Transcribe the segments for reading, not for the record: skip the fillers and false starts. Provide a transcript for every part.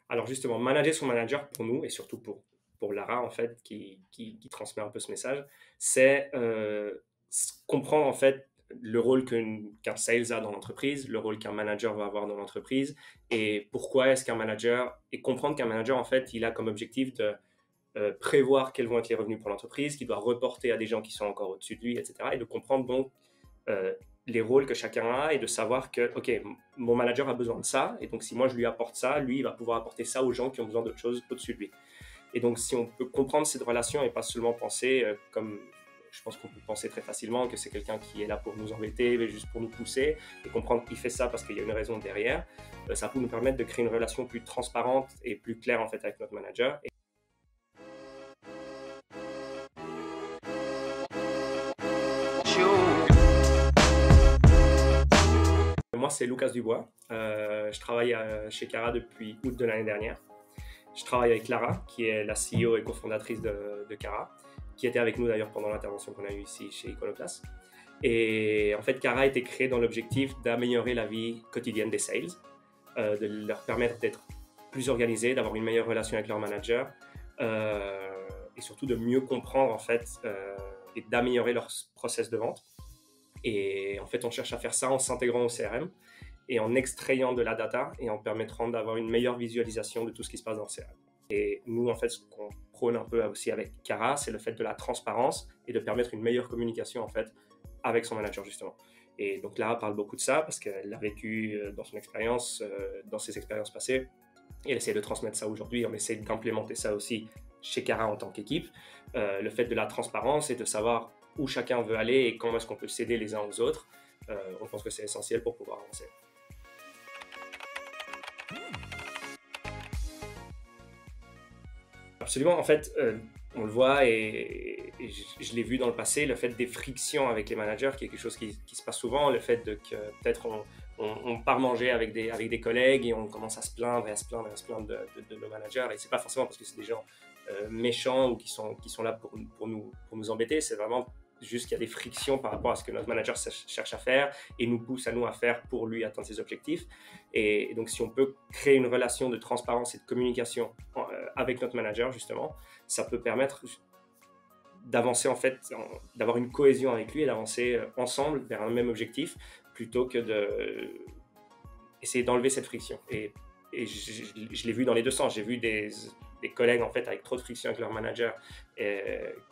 Alors justement, manager son manager pour nous et surtout pour Lara en fait qui transmet un peu ce message, c'est comprendre en fait le rôle qu'un sales a dans l'entreprise, le rôle qu'un manager va avoir dans l'entreprise et pourquoi est-ce qu'un manager, et comprendre qu'un manager en fait il a comme objectif de prévoir quels vont être les revenus pour l'entreprise, qu'il doit reporter à des gens qui sont encore au-dessus de lui, etc. Et de comprendre donc euh, les rôles que chacun a et de savoir que, OK, mon manager a besoin de ça, et donc si moi je lui apporte ça, lui, il va pouvoir apporter ça aux gens qui ont besoin d'autre chose au-dessus de lui. Et donc si on peut comprendre cette relation et pas seulement penser comme je pense qu'on peut penser très facilement que c'est quelqu'un qui est là pour nous embêter, mais juste pour nous pousser, et comprendre qu'il fait ça parce qu'il y a une raison derrière, ça peut nous permettre de créer une relation plus transparente et plus claire en fait avec notre manager. Moi, c'est Lucas Dubois. Je travaille chez Cara depuis août de l'année dernière. Je travaille avec Lara, qui est la CEO et cofondatrice de Cara, qui était avec nous d'ailleurs pendant l'intervention qu'on a eue ici chez Iconoclast. Et en fait, Cara a été créée dans l'objectif d'améliorer la vie quotidienne des sales, de leur permettre d'être plus organisés, d'avoir une meilleure relation avec leur manager, et surtout de mieux comprendre en fait et d'améliorer leur process de vente. Et en fait, on cherche à faire ça en s'intégrant au CRM et en extrayant de la data et en permettant d'avoir une meilleure visualisation de tout ce qui se passe dans le CRM. Et nous, en fait, ce qu'on prône un peu aussi avec Cara, c'est le fait de la transparence et de permettre une meilleure communication, en fait, avec son manager, justement. Et donc, Lara parle beaucoup de ça parce qu'elle l'a vécu dans son expérience, dans ses expériences passées. Et elle essaie de transmettre ça aujourd'hui. On essaie d'implémenter ça aussi chez Cara en tant qu'équipe. Le fait de la transparence et de savoir où chacun veut aller et comment est-ce qu'on peut s'aider les uns aux autres. On pense que c'est essentiel pour pouvoir avancer. Absolument, en fait, on le voit et je l'ai vu dans le passé, le fait des frictions avec les managers, qui est quelque chose qui se passe souvent, le fait que peut-être on part manger avec des collègues et on commence à se plaindre et à se plaindre et à se plaindre de nos managers, et c'est pas forcément parce que c'est des gens méchants ou qui sont là pour nous embêter, c'est vraiment juste qu'il y a des frictions par rapport à ce que notre manager cherche à faire et nous pousse à nous à faire pour lui atteindre ses objectifs. Et donc, si on peut créer une relation de transparence et de communication avec notre manager, justement, ça peut permettre d'avancer, en fait, d'avoir une cohésion avec lui et d'avancer ensemble vers un même objectif plutôt que d'essayer d'enlever cette friction. Et je l'ai vu dans les deux sens. J'ai vu des collègues en fait avec trop de friction avec leur manager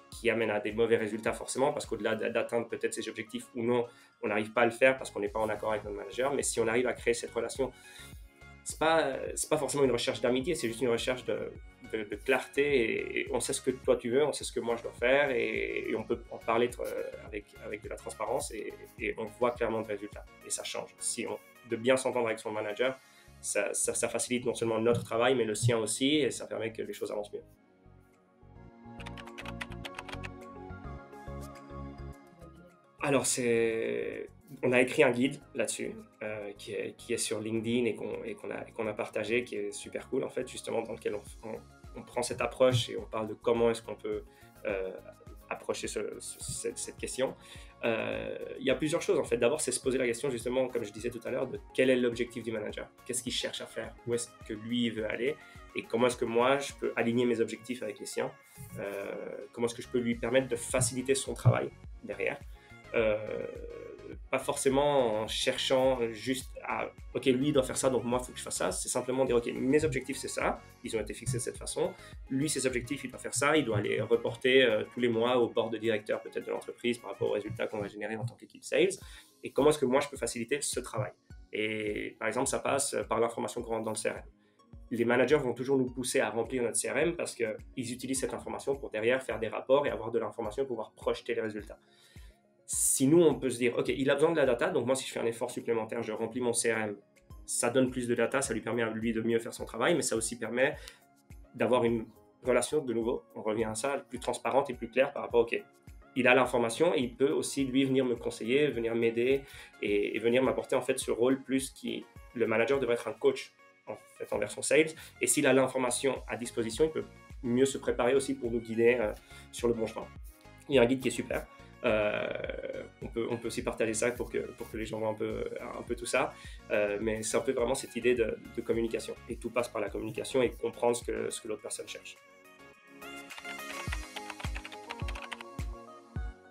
qui amènent à des mauvais résultats forcément parce qu'au-delà d'atteindre peut-être ses objectifs ou non, on n'arrive pas à le faire parce qu'on n'est pas en accord avec notre manager. Mais si on arrive à créer cette relation, c'est pas forcément une recherche d'amitié, c'est juste une recherche de clarté et on sait ce que toi tu veux, on sait ce que moi je dois faire et on peut en parler avec de la transparence et on voit clairement le résultat et ça change. De bien s'entendre avec son manager, ça facilite non seulement notre travail, mais le sien aussi, et ça permet que les choses avancent mieux. Alors, on a écrit un guide là-dessus, qui est sur LinkedIn et qu'on a partagé, qui est super cool, en fait, justement, dans lequel on prend cette approche et on parle de comment est-ce qu'on peut approcher cette question. Il y a plusieurs choses en fait. D'abord, c'est se poser la question justement, comme je disais tout à l'heure, de quel est l'objectif du manager, qu'est-ce qu'il cherche à faire, où est-ce que lui veut aller et comment est-ce que moi je peux aligner mes objectifs avec les siens, comment est-ce que je peux lui permettre de faciliter son travail derrière. Pas forcément en cherchant juste à ok, lui il doit faire ça donc moi il faut que je fasse ça, c'est simplement dire ok, mes objectifs c'est ça, ils ont été fixés de cette façon, lui ses objectifs il doit faire ça, il doit aller reporter tous les mois au board de directeur peut-être de l'entreprise par rapport aux résultats qu'on va générer en tant qu'équipe sales, et comment est-ce que moi je peux faciliter ce travail. Et par exemple ça passe par l'information qu'on rentre dans le CRM. Les managers vont toujours nous pousser à remplir notre CRM parce qu'ils utilisent cette information pour derrière faire des rapports et avoir de l'information pour pouvoir projeter les résultats. Si nous, on peut se dire, OK, il a besoin de la data, donc moi, si je fais un effort supplémentaire, je remplis mon CRM, ça donne plus de data, ça lui permet à lui de mieux faire son travail, mais ça aussi permet d'avoir une relation, de nouveau, on revient à ça, plus transparente et plus claire par rapport, OK, il a l'information et il peut aussi, lui, venir me conseiller, venir m'aider et venir m'apporter, en fait, ce rôle plus qui, le manager devrait être un coach, en fait, envers son sales, et s'il a l'information à disposition, il peut mieux se préparer aussi pour nous guider sur le bon chemin. Il y a un guide qui est super. on peut aussi partager ça pour que les gens voient un peu tout ça. Mais c'est un peu vraiment cette idée de communication. Et tout passe par la communication et comprendre ce que l'autre personne cherche.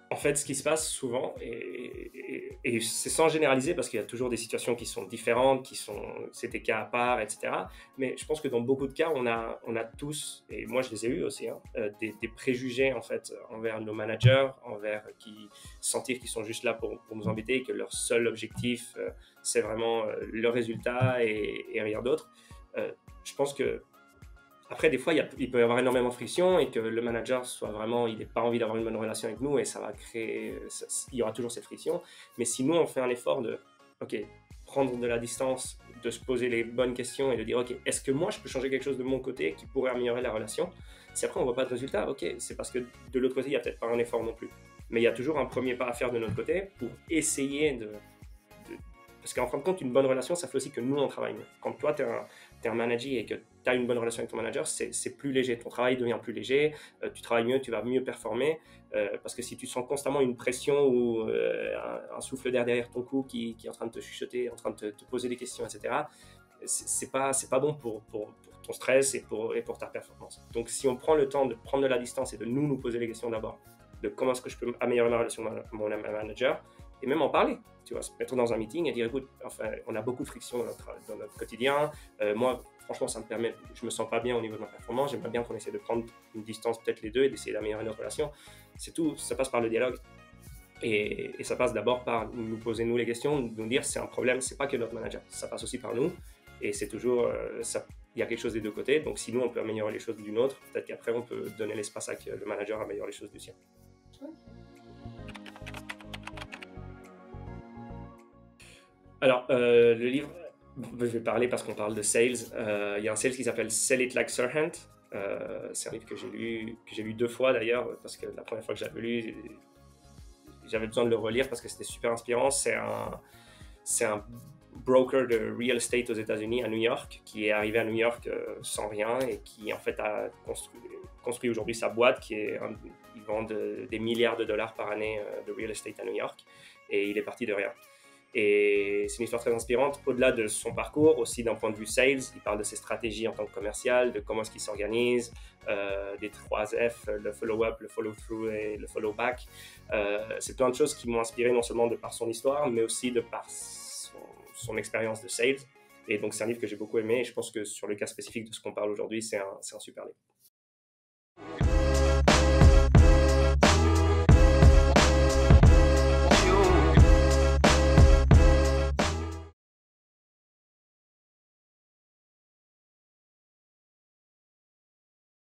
En fait, ce qui se passe souvent, et c'est sans généraliser parce qu'il y a toujours des situations qui sont différentes, c'est des cas à part, etc. Mais je pense que dans beaucoup de cas, on a tous, et moi je les ai eus aussi, hein, des préjugés en fait envers nos managers, sentir qu'ils sont juste là pour nous embêter, et que leur seul objectif c'est vraiment le résultat et rien d'autre. Je pense que après, des fois, il peut y avoir énormément de friction et que le manager il n'ait pas envie d'avoir une bonne relation avec nous et ça va créer, il y aura toujours cette friction. Mais si nous, on fait un effort de, ok, prendre de la distance, de se poser les bonnes questions et de dire, ok, est-ce que moi, je peux changer quelque chose de mon côté qui pourrait améliorer la relation? Si après, on ne voit pas de résultat, ok, c'est parce que de l'autre côté, il n'y a peut-être pas un effort non plus. Mais il y a toujours un premier pas à faire de notre côté pour essayer parce qu'en fin de compte, une bonne relation, ça fait aussi que nous, on travaille mieux. Quand toi, tu es un manager et que tu as une bonne relation avec ton manager, c'est plus léger. Ton travail devient plus léger, tu travailles mieux, tu vas mieux performer. Parce que si tu sens constamment une pression ou un souffle d'air derrière ton cou qui est en train de te chuchoter, en train de te poser des questions, etc., c'est pas bon pour ton stress et pour ta performance. Donc, si on prend le temps de prendre de la distance et de nous poser les questions d'abord, de comment est-ce que je peux améliorer ma relation avec mon manager, et même en parler, tu vois, se mettre dans un meeting et dire, écoute, enfin, on a beaucoup de friction dans notre quotidien. Moi, franchement, ça me permet, je me sens pas bien au niveau de ma performance. J'aimerais bien qu'on essaie de prendre une distance, peut-être les deux, et d'essayer d'améliorer notre relation. C'est tout, ça passe par le dialogue. Et ça passe d'abord par nous poser nous les questions, nous dire c'est un problème, c'est pas que notre manager, ça passe aussi par nous. Et c'est toujours, il y a quelque chose des deux côtés. Donc si nous, on peut améliorer les choses d'une autre, peut-être qu'après, on peut donner l'espace à que le manager améliore les choses du sien. Alors, le livre, je vais parler parce qu'on parle de sales. Il y a un sales qui s'appelle Sell It Like Sirhan. C'est un livre que j'ai lu 2 fois d'ailleurs, parce que la première fois que j'avais lu, j'avais besoin de le relire parce que c'était super inspirant. C'est un broker de real estate aux États-Unis, à New York, qui est arrivé à New York sans rien et qui en fait a construit aujourd'hui sa boîte, ils vendent des milliards de dollars par année de real estate à New York, et il est parti de rien. Et c'est une histoire très inspirante, au-delà de son parcours, aussi d'un point de vue sales. Il parle de ses stratégies en tant que commercial, de comment est-ce qu'il s'organise, des 3 F, le follow-up, le follow-through et le follow-back. C'est plein de choses qui m'ont inspiré, non seulement de par son histoire, mais aussi de par son expérience de sales. Et donc, c'est un livre que j'ai beaucoup aimé, et je pense que sur le cas spécifique de ce qu'on parle aujourd'hui, c'est un super livre.